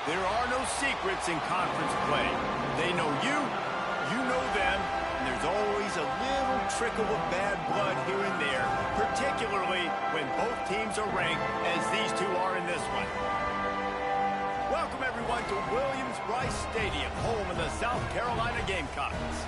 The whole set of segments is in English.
There are no secrets in conference play. They know you, you know them, and there's always a little trickle of bad blood here and there, particularly when both teams are ranked as these two are in this one. Welcome, everyone, to Williams-Brice Stadium, home of the South Carolina Gamecocks.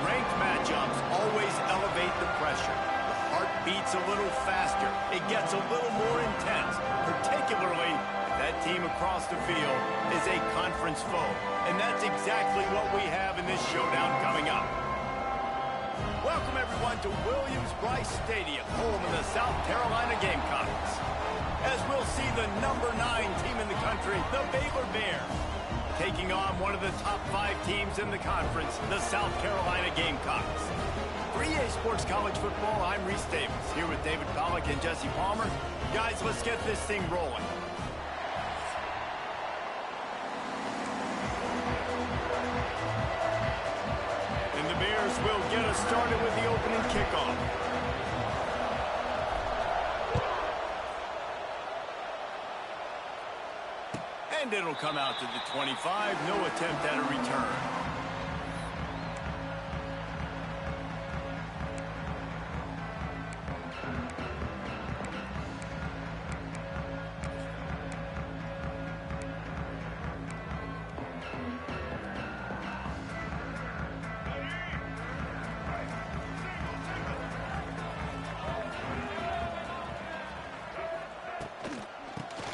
Ranked matchups always elevate the pressure. The heart beats a little faster. It gets a little more intense, particularly if that team across the field is a conference foe. And that's exactly what we have in this showdown coming up. Welcome, everyone, to Williams-Brice Stadium, home of the South Carolina Gamecocks. As we'll see the #9 team in the country, the Baylor Bears, taking on one of the top 5 teams in the conference, the South Carolina Gamecocks. For EA Sports College Football, I'm Reese Davis, here with David Pollack and Jesse Palmer. Guys, let's get this thing rolling. And the Bears will get us started with the opening kickoff. And it'll come out to the 25. No attempt at a return.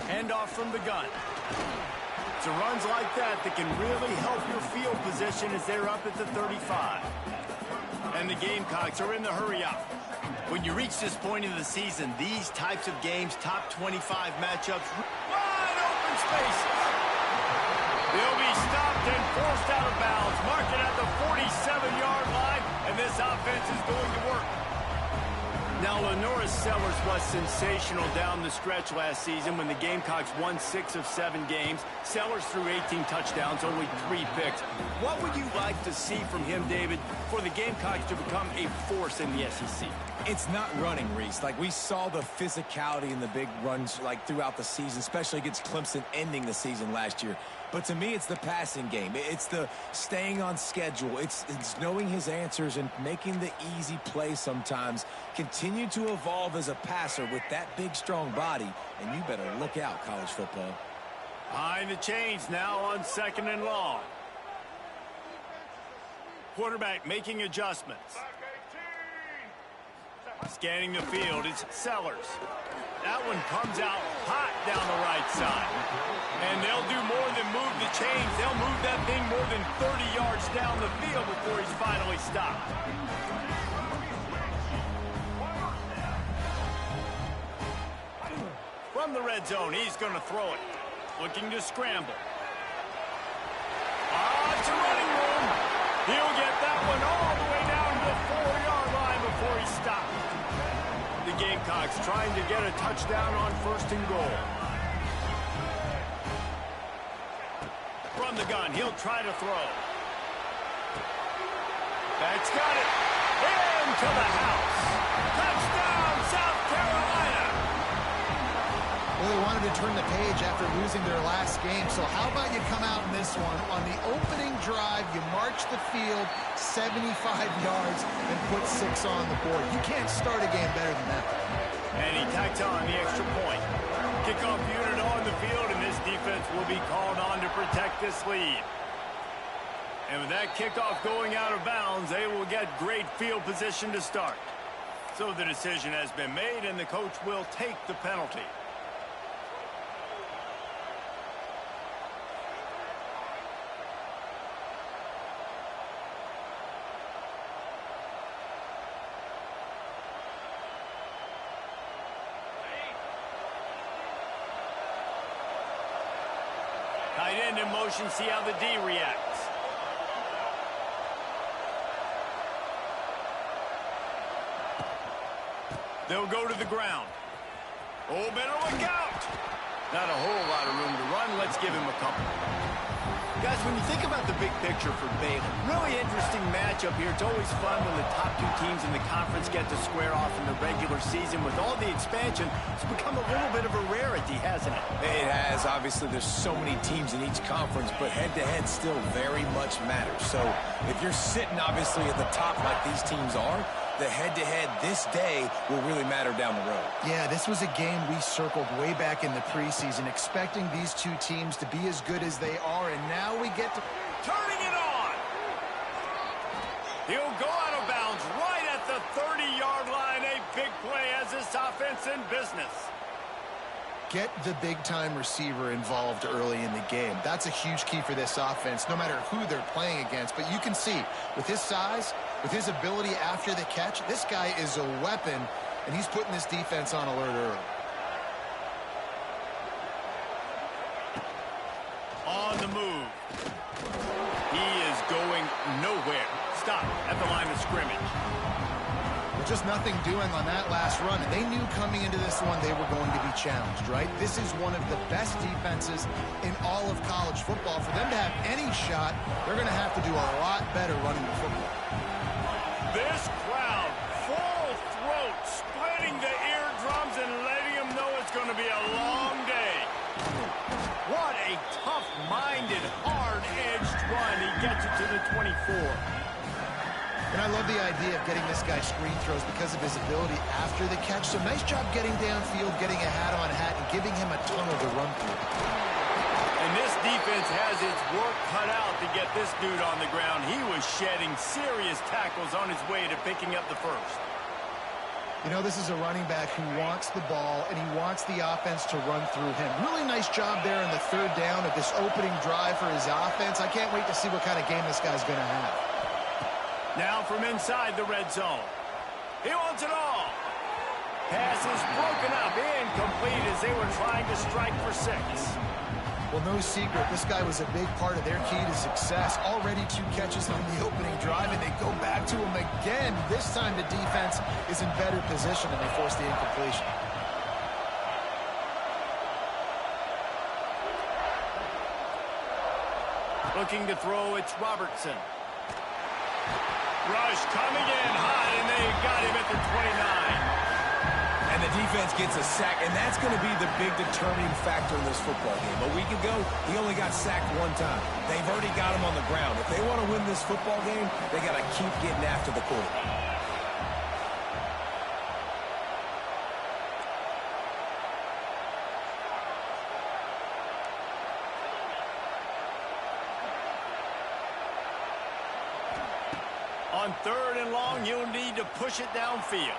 Handoff from the gun. So runs like that can really help your field position as they're up at the 35. And the Gamecocks are in the hurry up. When you reach this point in the season, these types of games, top 25 matchups, wide open spaces. They'll be stopped and forced out of bounds, marking at the 47-yard line, and this offense is going to work. Now, Lenora Sellers was sensational down the stretch last season when the Gamecocks won 6 of 7 games. Sellers threw 18 touchdowns, only 3 picks. What would you like to see from him, David, for the Gamecocks to become a force in the SEC? It's not running, Reese. Like, we saw the physicality in the big runs, like, throughout the season, especially against Clemson ending the season last year. But to me, it's the passing game. It's the staying on schedule. It's knowing his answers and making the easy play sometimes. Continue to evolve as a passer with that big, strong body, and you better look out, college football. Behind the chains now on 2nd and long. Quarterback making adjustments. Scanning the field, it's Sellers. That one comes out hot down the right side. And they'll do more than move the chains. They'll move that thing more than 30 yards down the field before he's finally stopped. From the red zone, he's going to throw it. Looking to scramble. It's a running room. He'll get that one all the way down to the 4-yard line before he stopped. The Gamecocks trying to get a touchdown on 1st and goal. From the gun, he'll try to throw. That's got it. Into the house. Touchdown, South Carolina. Well, they wanted to turn the page after losing their last game. So how about you come out in this one? On the opening drive, you march the field 75 yards and put 6 on the board. You can't start a game better than that. And he tacks on the extra point. Kickoff unit on the field, and this defense will be called on to protect this lead. And with that kickoff going out of bounds, they will get great field position to start. So the decision has been made, and the coach will take the penalty. Tight end in motion, see how the D reacts. They'll go to the ground. Oh, better look out. Not a whole lot of room to run. Let's give him a couple. Guys, when you think about the big picture for Baylor, really interesting matchup here. It's always fun when the top 2 teams in the conference get to square off in the regular season. With all the expansion, it's become a little bit of a rarity, hasn't it? It has. Obviously, there's so many teams in each conference, but head-to-head still very much matters. So if you're sitting, obviously, at the top like these teams are, the head-to-head this day will really matter down the road. Yeah, this was a game we circled way back in the preseason, expecting these 2 teams to be as good as they are, and now we get to... Turning it on! He'll go out of bounds right at the 30-yard line. A big play as this offense in business. Get the big-time receiver involved early in the game. That's a huge key for this offense, no matter who they're playing against. But you can see, with his size, with his ability after the catch, this guy is a weapon, and he's putting this defense on alert early. On the move. He is going nowhere. Stop at the line of scrimmage. Just nothing doing on that last run. And they knew coming into this one they were going to be challenged, right? This is one of the best defenses in all of college football. For them to have any shot, they're going to have to do a lot better running the football. This crowd, full throat, splitting the eardrums and letting them know it's going to be a long day. What a tough-minded, hard-edged run. He gets it to the 24. And I love the idea of getting this guy screen throws because of his ability after the catch. So nice job getting downfield, getting a hat-on-hat, and giving him a tunnel to run through. And this defense has its work cut out to get this dude on the ground. He was shedding serious tackles on his way to picking up the first. You know, this is a running back who wants the ball, and he wants the offense to run through him. Really nice job there in the 3rd down of this opening drive for his offense. I can't wait to see what kind of game this guy's going to have. Now from inside the red zone. He wants it all. Pass is broken up, incomplete as they were trying to strike for 6. Well, no secret, this guy was a big part of their key to success. Already 2 catches on the opening drive, and they go back to him again. This time the defense is in better position, and they force the incompletion. Looking to throw, it's Robertson. Rush coming in hot, and they got him at the 29. And the defense gets a sack, and that's going to be the big determining factor in this football game. A week ago, he only got sacked 1 time. They've already got him on the ground. If they want to win this football game, they got to keep getting after the quarterback. On 3rd and long, you'll need to push it downfield.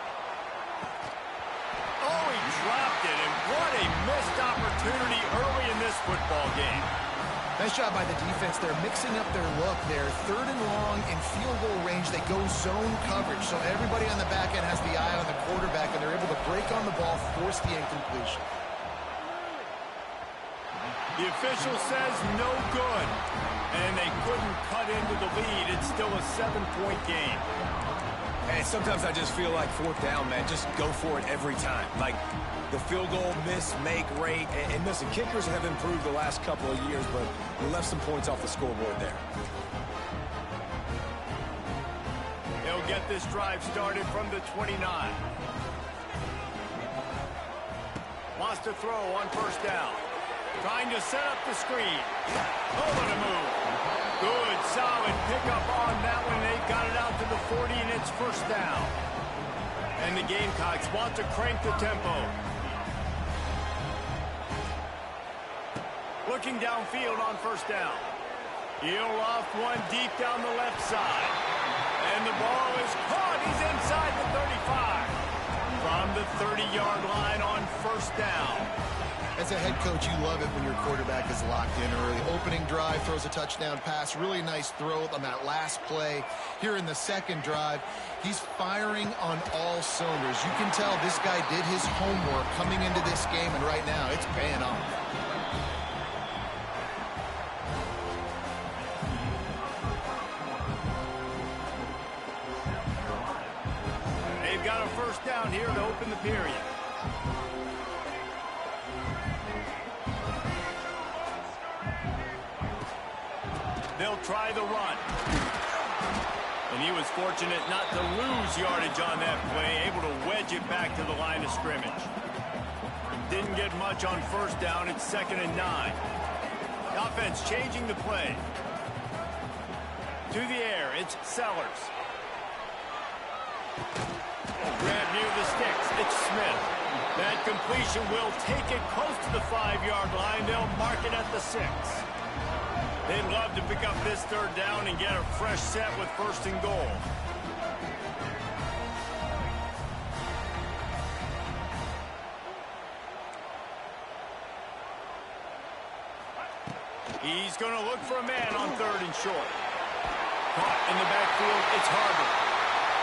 Oh, he dropped it, and what a missed opportunity early in this football game. Nice job by the defense. They're mixing up their look. They're third and long in field goal range. They go zone coverage, so everybody on the back end has the eye on the quarterback, and they're able to break on the ball, force the incompletion. The official says no good, and they couldn't cut into the lead. It's still a 7-point game. And sometimes I just feel like fourth down, man, just go for it every time. Like the field goal miss, make rate. And listen, kickers have improved the last couple of years, but we left some points off the scoreboard there. They'll get this drive started from the 29. Wants to throw on first down. Trying to set up the screen. Over the move. Good, solid pickup on that one. They got it out to the 40, and it's first down. And the Gamecocks want to crank the tempo. Looking downfield on first down. He'll off one deep down the left side. And the ball is caught. He's inside the 35. From the 30-yard line on first down. As a head coach, you love it when your quarterback is locked in early. Opening drive, throws a touchdown pass. Really nice throw on that last play. Here in the second drive, he's firing on all cylinders. You can tell this guy did his homework coming into this game, and right now it's paying off. They've got a first down here to open the period. They'll try the run. And he was fortunate not to lose yardage on that play, able to wedge it back to the line of scrimmage. Didn't get much on first down. It's 2nd and 9. The offense changing the play. To the air, it's Sellers. Grab near the sticks, it's Smith. That completion will take it close to the 5-yard line. They'll mark it at the 6. They'd love to pick up this third down and get a fresh set with first and goal. He's going to look for a man on 3rd and short. Caught in the backfield, it's Harvard.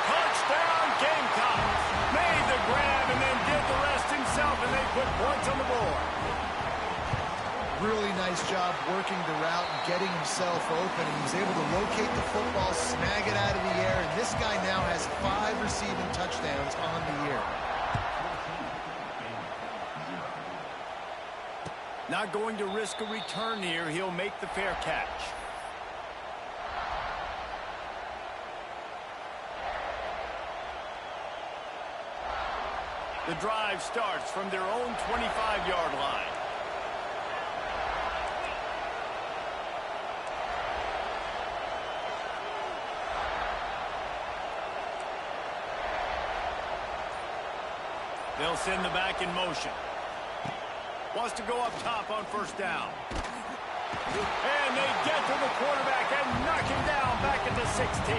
Touchdown, Gamecocks! Made the grab and then did the rest himself, and they put points on the board. Really nice job working the route and getting himself open. And he's able to locate the football, snag it out of the air, and this guy now has 5 receiving touchdowns on the year. Not going to risk a return here. He'll make the fair catch. The drive starts from their own 25-yard line. They'll send the back in motion. Wants to go up top on first down. And they get to the quarterback and knock him down back at the 16.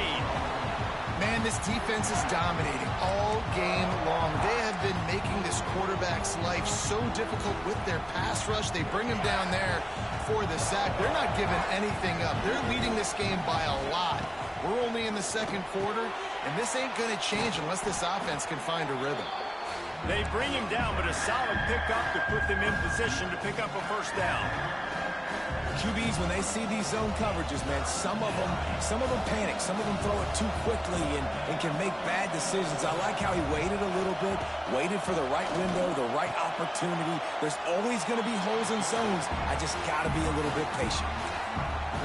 Man, this defense is dominating all game long. They have been making this quarterback's life so difficult with their pass rush. They bring him down there for the sack. They're not giving anything up. They're leading this game by a lot. We're only in the second quarter, and this ain't going to change unless this offense can find a rhythm. They bring him down, but a solid pickup to put them in position to pick up a first down. QBs, when they see these zone coverages, man, some of them panic. Some of them throw it too quickly and can make bad decisions. I like how he waited a little bit, waited for the right window, the right opportunity. There's always going to be holes in zones. I just got to be a little bit patient.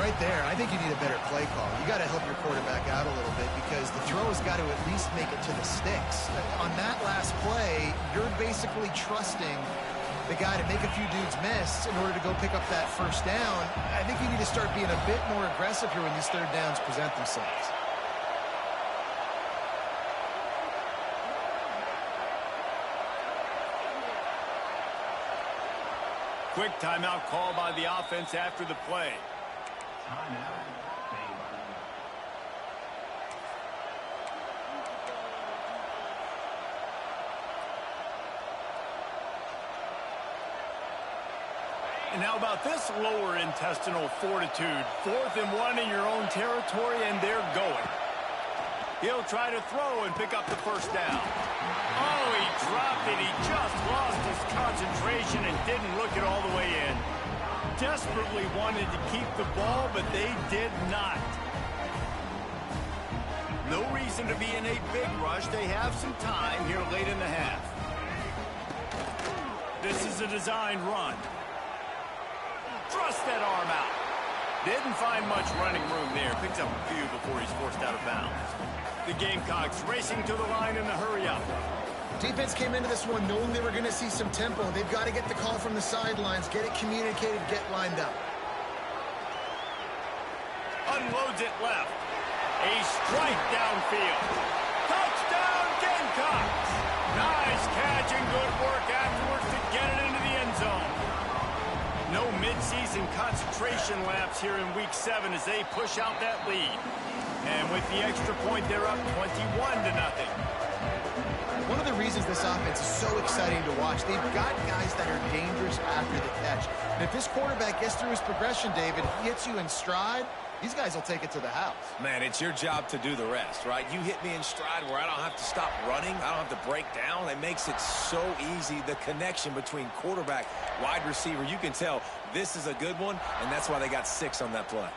Right there, I think you need a better play call. You got to help your quarterback out a little bit because the throw has got to at least make it to the sticks. On that last play, you're basically trusting the guy to make a few dudes miss in order to go pick up that first down. I think you need to start being a bit more aggressive here when these third downs present themselves. Quick timeout call by the offense after the play. And how about this lower intestinal fortitude? 4th and 1 in your own territory, and they're going. He'll try to throw and pick up the first down. Oh, he dropped it. He just lost his concentration and didn't look it all the way in. Desperately wanted to keep the ball, but they did not. No reason to be in a big rush. They have some time here late in the half. This is a designed run. Thrust that arm out. Didn't find much running room there. Picks up a few before he's forced out of bounds. The Gamecocks racing to the line in the hurry-up. Defense came into this one knowing they were going to see some tempo. They've got to get the call from the sidelines, get it communicated, get lined up. Unloads it left. A strike downfield. Touchdown, Gamecocks! Nice catch and good work afterwards to get it into the end zone. No mid-season concentration lapse here in Week 7 as they push out that lead. And with the extra point, they're up 21-0. One of the reasons this offense is so exciting to watch, they've got guys that are dangerous after the catch. And if this quarterback gets through his progression, David, he hits you in stride, these guys will take it to the house. Man, it's your job to do the rest, right? You hit me in stride where I don't have to stop running. I don't have to break down. It makes it so easy. The connection between quarterback, wide receiver, you can tell this is a good one, and that's why they got 6 on that play.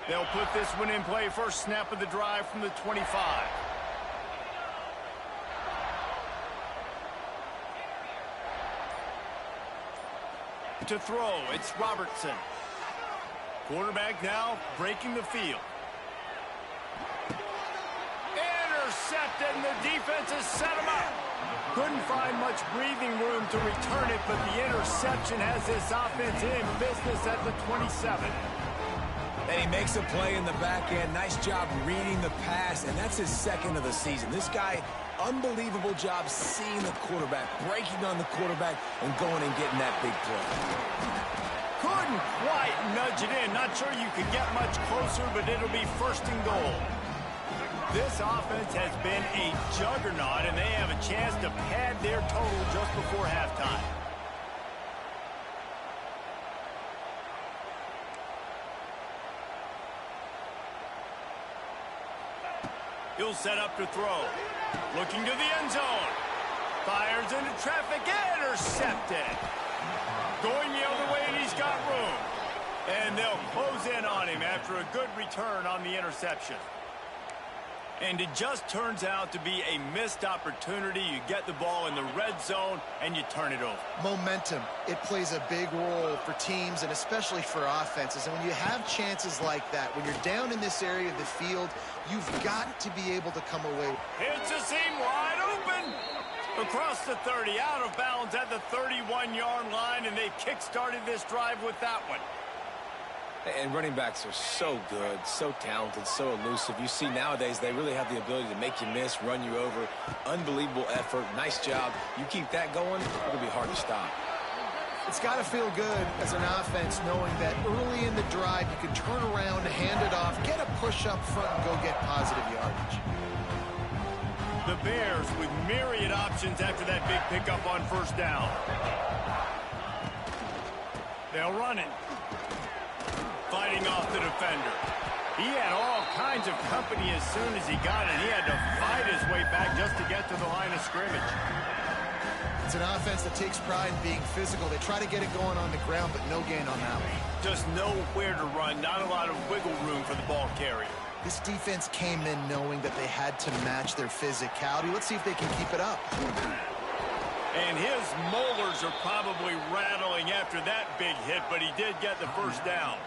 They'll put this one in play. First snap of the drive from the 25. To throw, it's Robertson. Quarterback now breaking the field. Intercepted, and the defense has set him up. Couldn't find much breathing room to return it, but the interception has this offense in business at the 27. And he makes a play in the back end. Nice job reading the pass, and that's his 2nd of the season. This guy, unbelievable job seeing the quarterback, breaking on the quarterback, and going and getting that big play. Couldn't quite nudge it in. Not sure you could get much closer, but it'll be 1st and goal. This offense has been a juggernaut, and they have a chance to pad their total just before halftime. He'll set up to throw. Looking to the end zone. Fires into traffic. Intercepted. Going the other way, and he's got room. And they'll close in on him after a good return on the interception. And it just turns out to be a missed opportunity. You get the ball in the red zone, and you turn it over. Momentum, it plays a big role for teams and especially for offenses. And when you have chances like that, when you're down in this area of the field, you've got to be able to come away. Hits a seam wide open. Across the 30, out of bounds at the 31-yard line, and they kick-started this drive with that one. And running backs are so good, so talented, so elusive. You see nowadays they really have the ability to make you miss, run you over. Unbelievable effort. Nice job. You keep that going, it'll be hard to stop. It's got to feel good as an offense knowing that early in the drive you can turn around, hand it off, get a push up front, and go get positive yardage. The Bears with myriad options after that big pickup on 1st down. They'll run it. Fighting off the defender. He had all kinds of company as soon as he got it. He had to fight his way back just to get to the line of scrimmage. It's an offense that takes pride in being physical. They try to get it going on the ground, but no gain on that one. Just nowhere to run. Not a lot of wiggle room for the ball carrier. This defense came in knowing that they had to match their physicality. Let's see if they can keep it up. And his molars are probably rattling after that big hit, but he did get the 1st down.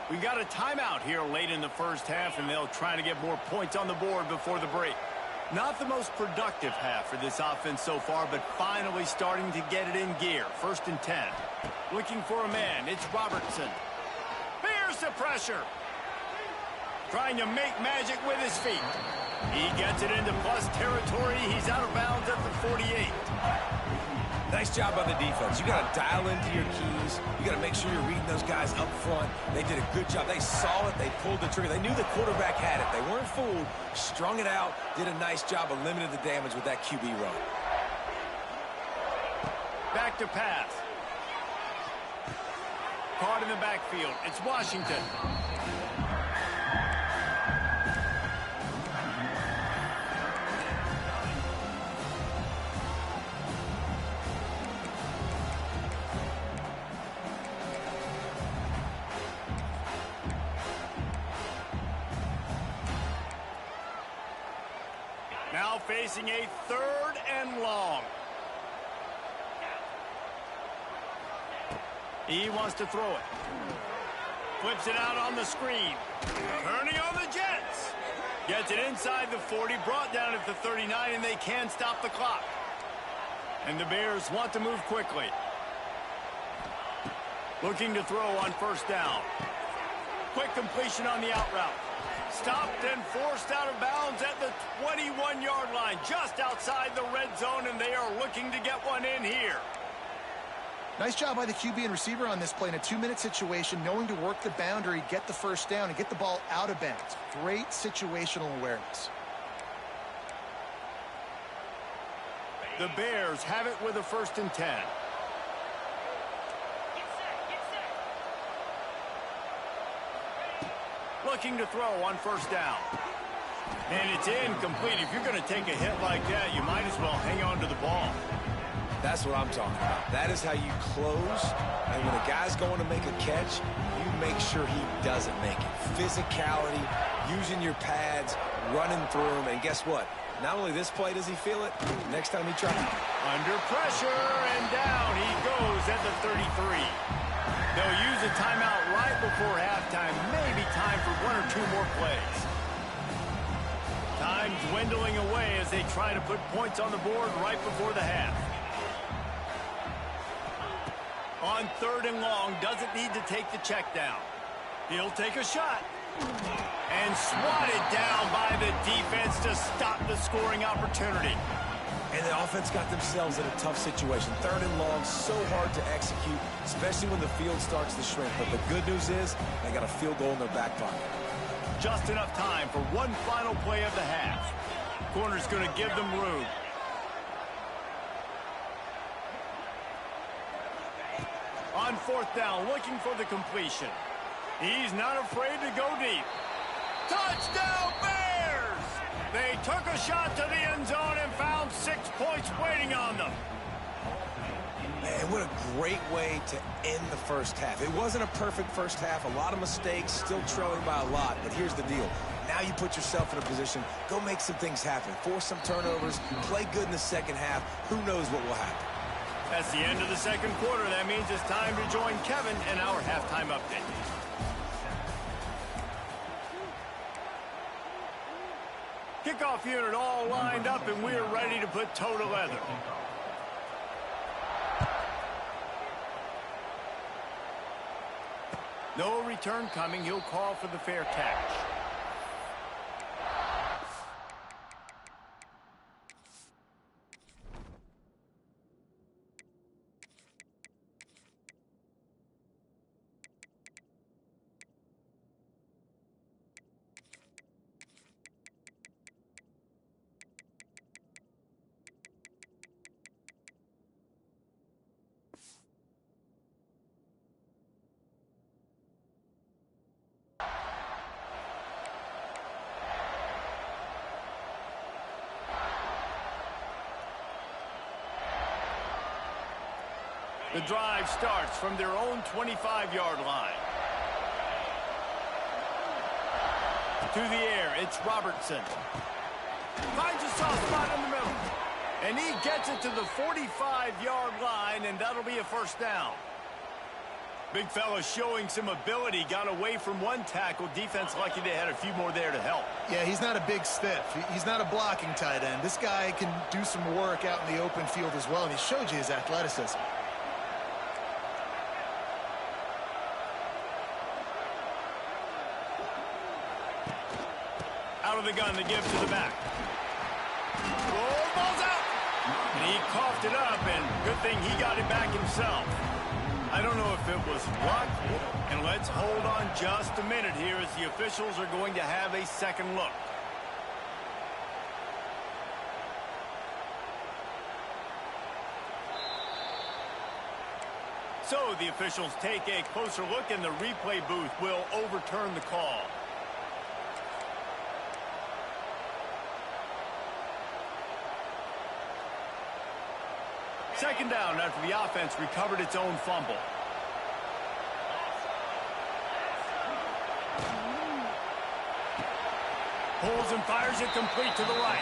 We got a timeout here late in the 1st half, and they'll try to get more points on the board before the break. Not the most productive half for this offense so far, but finally starting to get it in gear. 1st and 10. Looking for a man. It's Robertson. Here's the pressure. Trying to make magic with his feet. He gets it into plus territory. He's out of bounds at the 48. Nice job by the defense. You got to dial into your keys. You got to make sure you're reading those guys up front. They did a good job. They saw it. They pulled the trigger. They knew the quarterback had it. They weren't fooled. Strung it out. Did a nice job of limiting the damage with that QB run. Back to pass. Caught in the backfield. It's Washington. Now facing a 3rd and long. He wants to throw it. Flips it out on the screen. Turning on the Jets. Gets it inside the 40, brought down at the 39, and they can stop the clock. And the Bears want to move quickly. Looking to throw on 1st down. Quick completion on the out route. Stopped and forced out of bounds at the 21-yard line, just outside the red zone, and they are looking to get one in here. Nice job by the QB and receiver on this play in a 2-minute situation, knowing to work the boundary, get the 1st down, and get the ball out of bounds. Great situational awareness. The Bears have it with a 1st and 10. Looking to throw on 1st down. And it's incomplete. If you're going to take a hit like that, you might as well hang on to the ball. That's what I'm talking about. That is how you close. And when a guy's going to make a catch, you make sure he doesn't make it. Physicality, using your pads, running through him. And guess what? Not only this play does he feel it, next time he tries. Under pressure, and down he goes at the 33. They'll use a timeout right before halftime. Maybe time for 1 or 2 more plays. Time dwindling away as they try to put points on the board right before the half. On 3rd and long, doesn't need to take the check down. He'll take a shot. And swatted down by the defense to stop the scoring opportunity. And the offense got themselves in a tough situation. 3rd and long, so hard to execute, especially when the field starts to shrink. But the good news is they got a field goal in their back pocket. Just enough time for one final play of the half. Corner's going to give them room. On 4th down, looking for the completion. He's not afraid to go deep. Touchdown, Bears! They took a shot to the end zone and found 6 points waiting on them. Man, what a great way to end the 1st half. It wasn't a perfect 1st half. A lot of mistakes, still trailing by a lot. But here's the deal. Now you put yourself in a position, go make some things happen. Force some turnovers, play good in the 2nd half. Who knows what will happen? That's the end of the 2nd quarter. That means it's time to join Kevin in our halftime update. Kickoff unit all lined up, and we're ready to put toe to leather. No return coming. He'll call for the fair catch. The drive starts from their own 25-yard line. To the air, it's Robertson. Finds a soft spot in the middle. And he gets it to the 45-yard line, and that'll be a 1st down. Big fella showing some ability. Got away from one tackle. Defense lucky they had a few more there to help. Yeah, he's not a big stiff. He's not a blocking tight end. This guy can do some work out in the open field as well, and he showed you his athleticism. Out of the gun, the give to the back. Oh, ball's out. And he coughed it up, and good thing he got it back himself. I don't know if it was luck, and let's hold on just a minute here as the officials are going to have a second look. So the officials take a closer look, and the replay booth will overturn the call. Second down after the offense recovered its own fumble. Pulls and fires it complete to the right.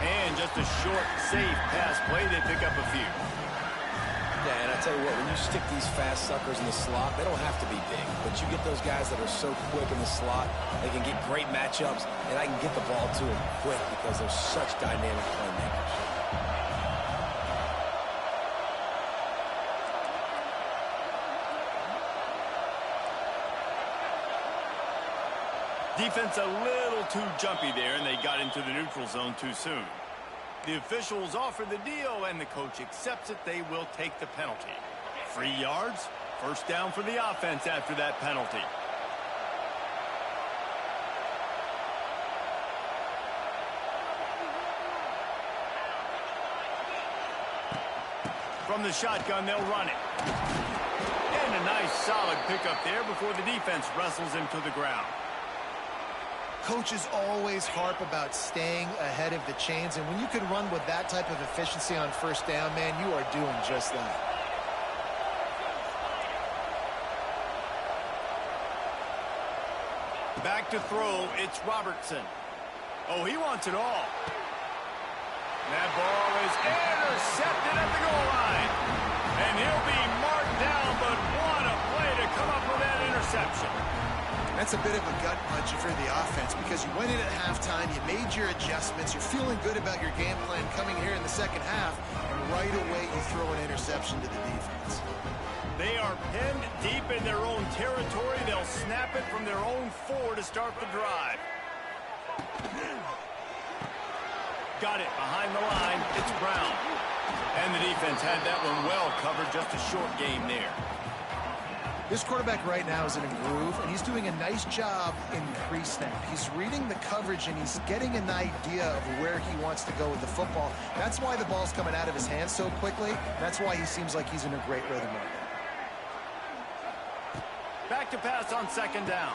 And just a short, safe pass play. They pick up a few. Yeah, and I tell you what, when you stick these fast suckers in the slot, they don't have to be big. But you get those guys that are so quick in the slot, they can get great matchups, and I can get the ball to them quick because they're such dynamic playmakers. Defense a little too jumpy there, and they got into the neutral zone too soon. The officials offer the deal, and the coach accepts it. They will take the penalty. 3 yards, first down for the offense after that penalty. From the shotgun, they'll run it. And a nice solid pickup there before the defense wrestles him to the ground. Coaches always harp about staying ahead of the chains, and when you can run with that type of efficiency on first down, man, you are doing just that. Back to throw, it's Robertson. Oh, he wants it all. That ball is intercepted at the goal line. And he'll be marked down, but what a play to come up with that interception. That's a bit of a gut punch for the offense because you went in at halftime, you made your adjustments, you're feeling good about your game plan coming here in the second half, and right away you throw an interception to the defense. They are pinned deep in their own territory. They'll snap it from their own 4 to start the drive. Got it behind the line. It's Brown. And the defense had that one well covered. Just a short game there. This quarterback right now is in a groove, and he's doing a nice job in pre-snap. He's reading the coverage, and he's getting an idea of where he wants to go with the football. That's why the ball's coming out of his hands so quickly. That's why he seems like he's in a great rhythm right now. Back to pass on second down.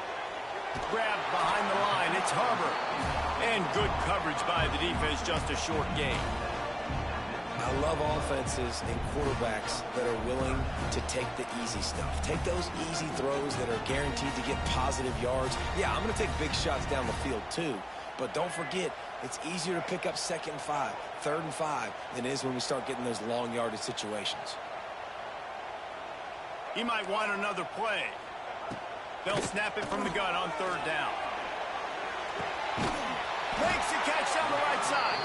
Grabbed behind the line. It's Harbor. And good coverage by the defense. Just a short game. I love offenses and quarterbacks that are willing to take the easy stuff. Take those easy throws that are guaranteed to get positive yards. Yeah, I'm going to take big shots down the field too. But don't forget, it's easier to pick up 2nd and 5, 3rd and 5 than it is when we start getting those long yardage situations. He might want another play. They'll snap it from the gun on 3rd down. Makes the catch down the right side.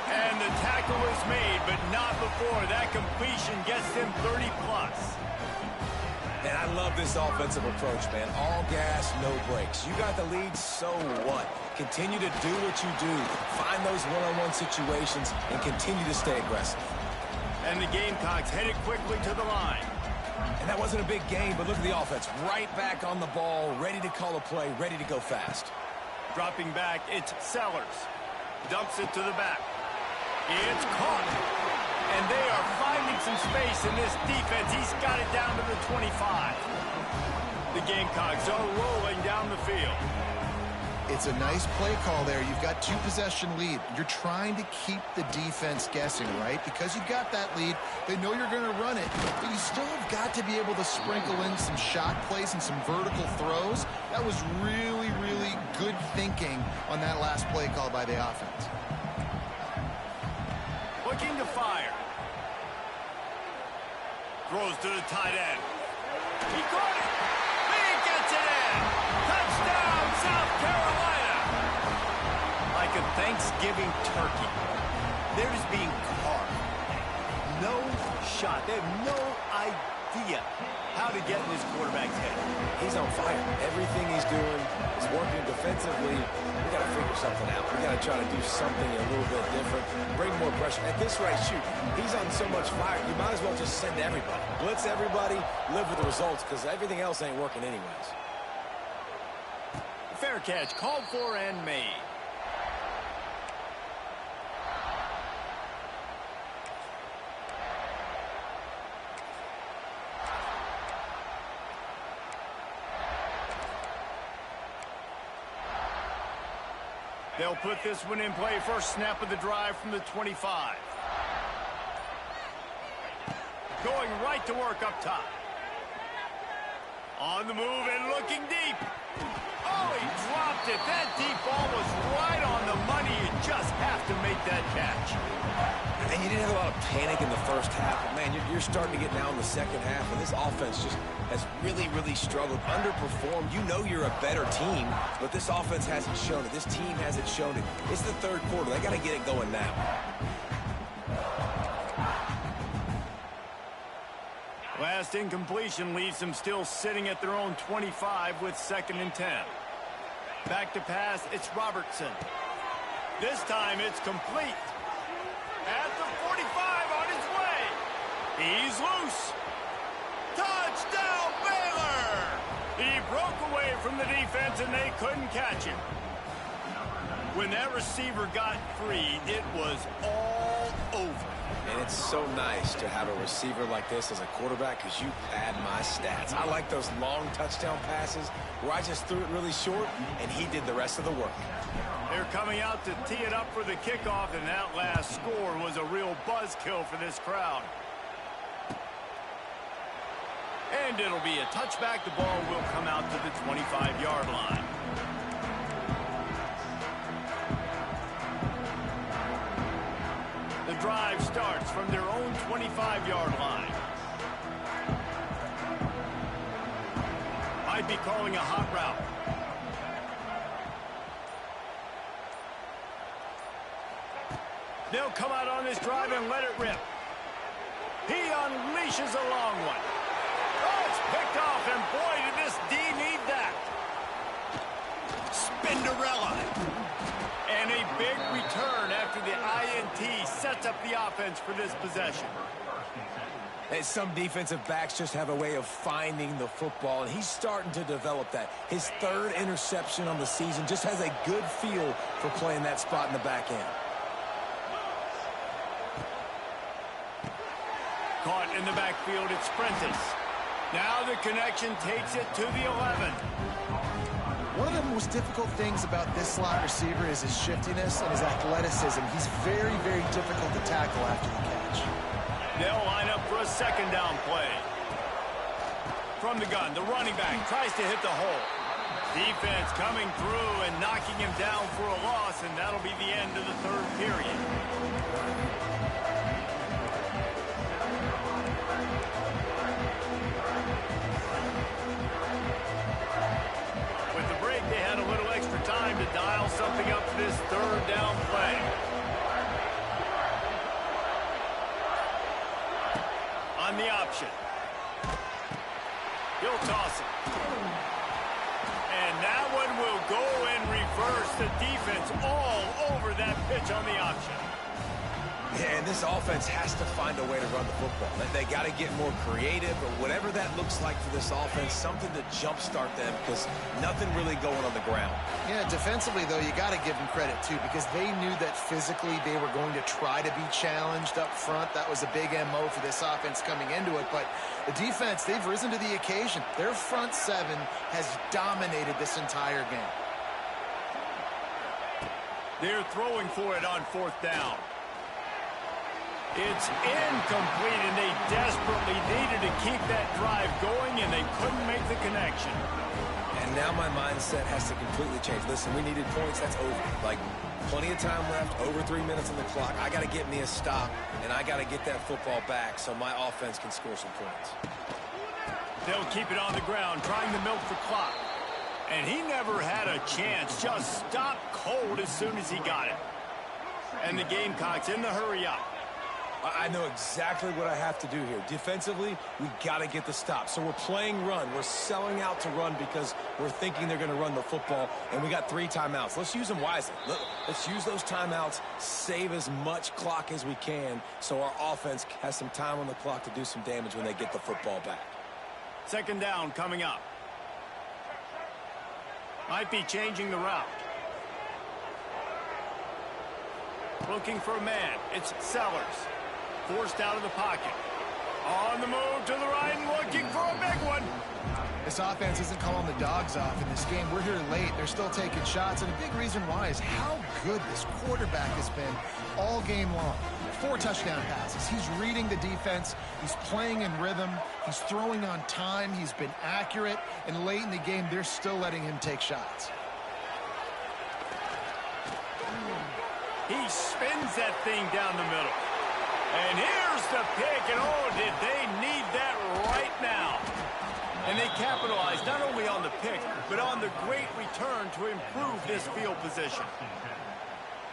And the tackle is made, but not before. That completion gets him 30+. And I love this offensive approach, man. All gas, no brakes. You got the lead, so what? Continue to do what you do. Find those one-on-one situations and continue to stay aggressive. And the Gamecocks headed quickly to the line. And that wasn't a big gain, but look at the offense. Right back on the ball, ready to call a play, ready to go fast. Dropping back, it's Sellers. Dumps it to the back. It's caught. And they are finding some space in this defense. He's got it down to the 25. The Gamecocks are rolling down the field. It's a nice play call there. You've got 2-possession lead. You're trying to keep the defense guessing, right? Because you've got that lead. They know you're going to run it. But you still have got to be able to sprinkle in some shot plays and some vertical throws. That was really, really good thinking on that last play call by the offense. Looking to fire. Throws to the tight end. He caught it. He gets it in. Touchdown, South Carolina. Like a Thanksgiving turkey. They're just being carved. No shot. They have no idea idea how to get in his quarterback's head. He's on fire. Everything he's doing is working defensively. We got to figure something out. We got to try to do something a little bit different, bring more pressure. At this rate, shoot, he's on so much fire, you might as well just send everybody. Blitz everybody, live with the results, because everything else ain't working anyways. Fair catch, called for and made. They'll put this one in play. First snap of the drive from the 25. Going right to work up top. On the move and looking deep. Oh, he dropped it. That deep ball was right on the money. You just have to make that catch. And you didn't have a lot of panic in the first half. But, man, you're starting to get now in the second half. And this offense just has really, really struggled, underperformed. You know you're a better team, but this offense hasn't shown it. This team hasn't shown it. It's the third quarter. They got to get it going now. Last incompletion leaves them still sitting at their own 25 with 2nd and 10. Back to pass, it's Robertson. This time it's complete. At the 45 on his way. He's loose. Touchdown, Baylor! He broke away from the defense and they couldn't catch him. When that receiver got free, it was all over. And it's so nice to have a receiver like this as a quarterback because you pad my stats. I like those long touchdown passes where I just threw it really short and he did the rest of the work. They're coming out to tee it up for the kickoff, and that last score was a real buzzkill for this crowd. And it'll be a touchback. The ball will come out to the 25-yard line. The drive starts from their own 25-yard line. Might be calling a hot route. They'll come out on this drive and let it rip. He unleashes a long one. Oh, it's picked off, and boy, did this D need that. Spinderella. And a big return after the INT sets up the offense for this possession. And some defensive backs just have a way of finding the football, and he's starting to develop that. His 3rd interception on the season just has a good feel for playing that spot in the back end. Caught in the backfield, it's Prentice. Now the connection takes it to the 11. One of the most difficult things about this slot receiver is his shiftiness and his athleticism. He's very, very difficult to tackle after the catch. They'll line up for a 2nd down play. From the gun, the running back tries to hit the hole. Defense coming through and knocking him down for a loss, and that'll be the end of the 3rd period. They had a little extra time to dial something up for this 3rd down play. On the option. He'll toss it. And that one will go in reverse. The defense all over that pitch on the option. Yeah, and this offense has to find a way to run the football. They got to get more creative, or whatever that looks like for this offense, something to jumpstart them, because nothing really going on the ground. Yeah, defensively, though, you got to give them credit, too, because they knew that physically they were going to try to be challenged up front. That was a big MO for this offense coming into it. But the defense, they've risen to the occasion. Their front 7 has dominated this entire game. They're throwing for it on 4th down. It's incomplete, and they desperately needed to keep that drive going, and they couldn't make the connection. And now my mindset has to completely change. Listen, we needed points. That's over. Like, plenty of time left, over 3 minutes on the clock. I got to get me a stop, and I got to get that football back so my offense can score some points. They'll keep it on the ground, trying to milk the clock. And he never had a chance. Just stopped cold as soon as he got it. And the Gamecocks in the hurry up. I know exactly what I have to do here. Defensively, we got to get the stop. So we're playing run. We're selling out to run because we're thinking they're going to run the football, and we got 3 timeouts. Let's use them wisely. Let's use those timeouts, save as much clock as we can so our offense has some time on the clock to do some damage when they get the football back. Second down coming up. Might be changing the route. Looking for a man. It's Sellers. Forced out of the pocket. On the move to the right and looking for a big one. This offense isn't calling the dogs off in this game. We're here late. They're still taking shots, and a big reason why is how good this quarterback has been all game long. 4 touchdown passes. He's reading the defense. He's playing in rhythm. He's throwing on time. He's been accurate. And late in the game, they're still letting him take shots. He spins that thing down the middle. And here's the pick, and oh, did they need that right now. And they capitalized not only on the pick, but on the great return to improve this field position.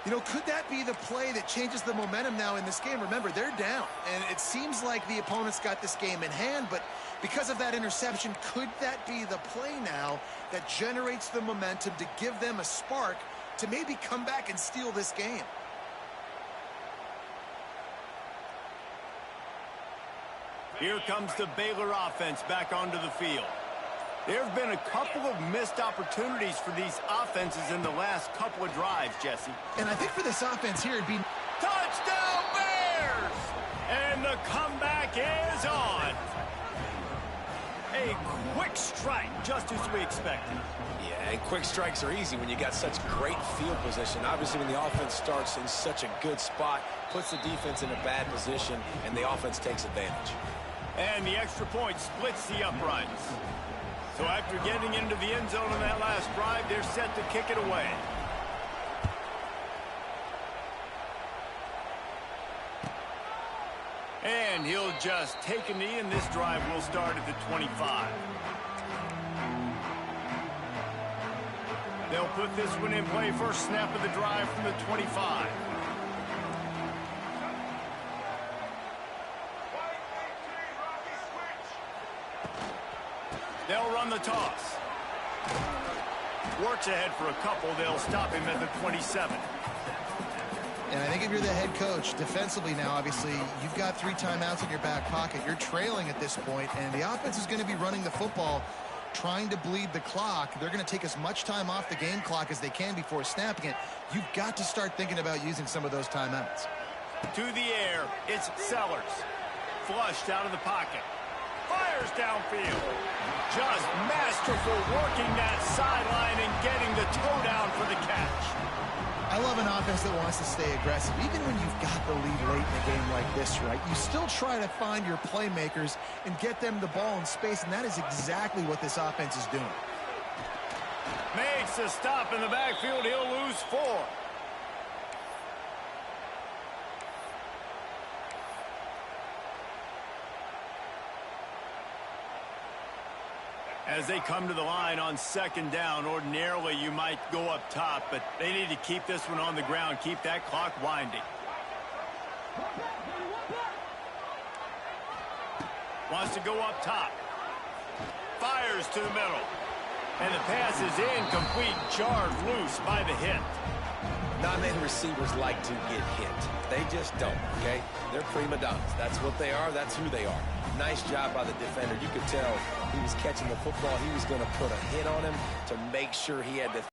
You know, could that be the play that changes the momentum now in this game? Remember, they're down, and it seems like the opponent's got this game in hand, but because of that interception, could that be the play now that generates the momentum to give them a spark to maybe come back and steal this game? Here comes the Baylor offense back onto the field. There have been a couple of missed opportunities for these offenses in the last couple of drives, Jesse. And I think for this offense here, it'd be... Touchdown Bears! And the comeback is on. A quick strike, just as we expected. Yeah, and quick strikes are easy when you got such great field position. Obviously, when the offense starts in such a good spot, puts the defense in a bad position, and the offense takes advantage. And the extra point splits the uprights. So after getting into the end zone on that last drive, they're set to kick it away. And he'll just take a knee, and this drive will start at the 25. They'll put this one in play, first snap of the drive from the 25. They'll run the toss. Works ahead for a couple. They'll stop him at the 27. And I think if you're the head coach, defensively now, obviously, you've got 3 timeouts in your back pocket. You're trailing at this point, and the offense is going to be running the football, trying to bleed the clock. They're going to take as much time off the game clock as they can before snapping it. You've got to start thinking about using some of those timeouts. To the air, it's Sellers. Flushed out of the pocket. Fires downfield. Just masterful working that sideline and getting the toe down for the catch. I love an offense that wants to stay aggressive. Even when you've got the lead late in a game like this, right, you still try to find your playmakers and get them the ball in space, and that is exactly what this offense is doing. Makes a stop in the backfield. He'll lose 4. As they come to the line on second down, ordinarily you might go up top, but they need to keep this one on the ground, keep that clock winding. Wants to go up top. Fires to the middle. And the pass is incomplete, jarred loose by the hit. Non-man receivers like to get hit. They just don't, okay? They're prima donnas. That's what they are. That's who they are. Nice job by the defender. You could tell he was catching the football. He was going to put a hit on him to make sure he had to